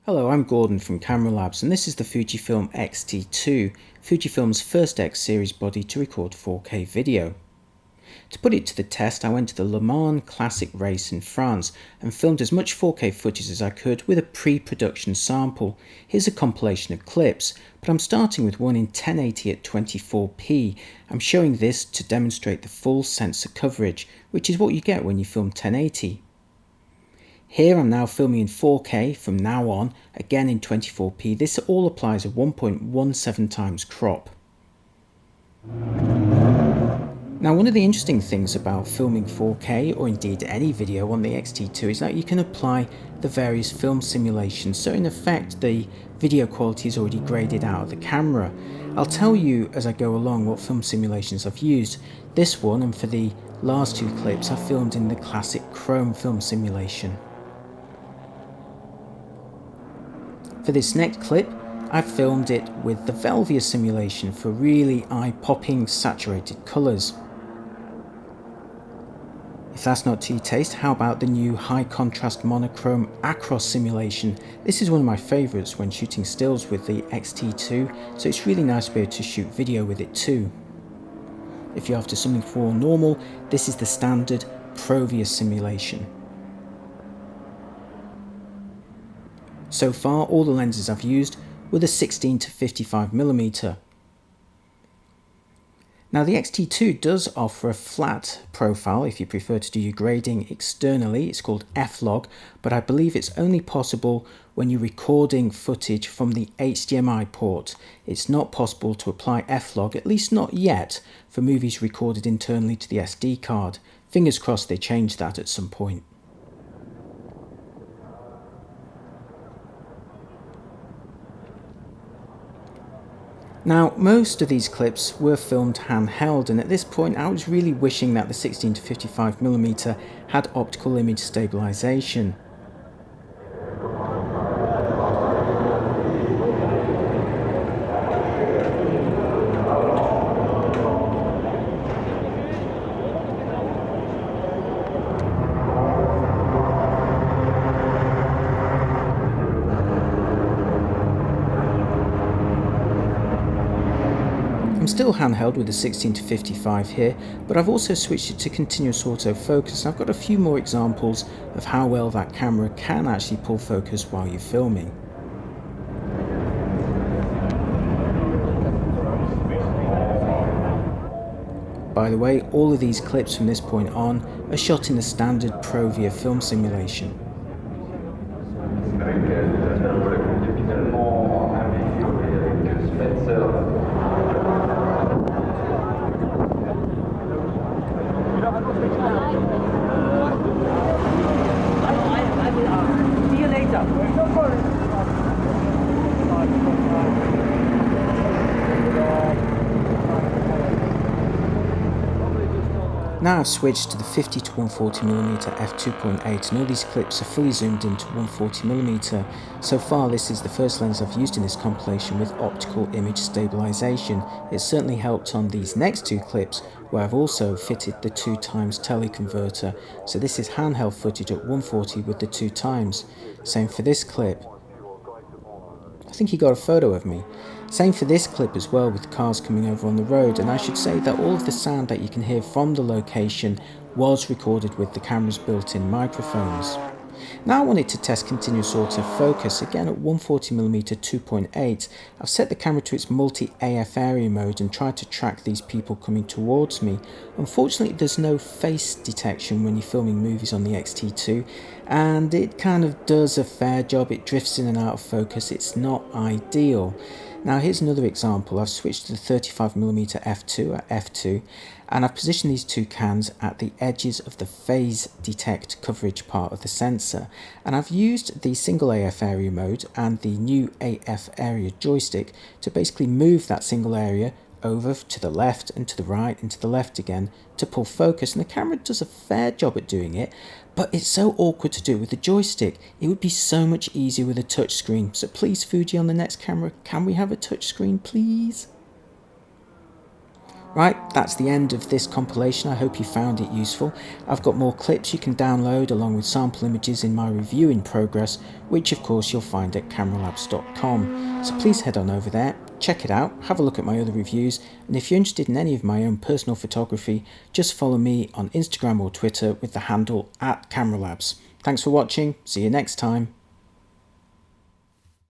Hello, I'm Gordon from Camera Labs, and this is the Fujifilm XT2, Fujifilm's first X series body to record 4K video. To put it to the test, I went to the Le Mans Classic race in France and filmed as much 4K footage as I could with a pre-production sample. Here's a compilation of clips, but I'm starting with one in 1080 at 24p. I'm showing this to demonstrate the full sensor coverage, which is what you get when you film 1080. Here I'm now filming in 4K from now on, again in 24p. This all applies a 1.17 times crop. Now, one of the interesting things about filming 4K, or indeed any video on the XT2, is that you can apply the various film simulations. So in effect, the video quality is already graded out of the camera. I'll tell you as I go along what film simulations I've used. This one, and for the last two clips, I filmed in the classic Chrome film simulation. For this next clip, I filmed it with the Velvia simulation for really eye-popping saturated colours. If that's not to your taste, how about the new high-contrast monochrome Acros simulation? This is one of my favourites when shooting stills with the XT2, so it's really nice to be able to shoot video with it too. If you're after something more normal, this is the standard Provia simulation. So far, all the lenses I've used were the 16 to 55mm. Now the XT2 does offer a flat profile if you prefer to do your grading externally. It's called FLog, but I believe it's only possible when you're recording footage from the HDMI port. It's not possible to apply FLog, at least not yet, for movies recorded internally to the SD card. Fingers crossed they change that at some point. Now, most of these clips were filmed handheld, and at this point I was really wishing that the 16 to 55mm had optical image stabilization. I'm still handheld with the 16 to 55 here, but I've also switched it to continuous autofocus, and I've got a few more examples of how well that camera can actually pull focus while you're filming. By the way, all of these clips from this point on are shot in the standard Provia film simulation. Now I've switched to the 50 to 140mm f2.8, and all these clips are fully zoomed into 140mm. So far this is the first lens I've used in this compilation with optical image stabilization. It certainly helped on these next two clips where I've also fitted the 2x teleconverter. So this is handheld footage at 140 with the 2x. Same for this clip. I think he got a photo of me. Same for this clip as well, with cars coming over on the road, and I should say that all of the sound that you can hear from the location was recorded with the camera's built-in microphones. Now I wanted to test continuous autofocus, again at 140mm 2.8. I've set the camera to its multi-AF area mode and tried to track these people coming towards me. Unfortunately, there's no face detection when you're filming movies on the XT2, and it kind of does a fair job. It drifts in and out of focus. It's not ideal. Now here's another example. I've switched to the 35mm f2 at f2, and I've positioned these two cans at the edges of the phase detect coverage part of the sensor, and I've used the single AF area mode and the new AF area joystick to basically move that single area over to the left and to the right and to the left again to pull focus, and the camera does a fair job at doing it, but it's so awkward to do with the joystick. It would be so much easier with a touch screen. So please, Fuji, on the next camera, can we have a touch screen, please? Right, that's the end of this compilation. I hope you found it useful. I've got more clips you can download along with sample images in my review in progress, which of course you'll find at cameralabs.com. So please head on over there, check it out, have a look at my other reviews, and if you're interested in any of my own personal photography, just follow me on Instagram or Twitter with the handle @cameralabs. Thanks for watching, see you next time.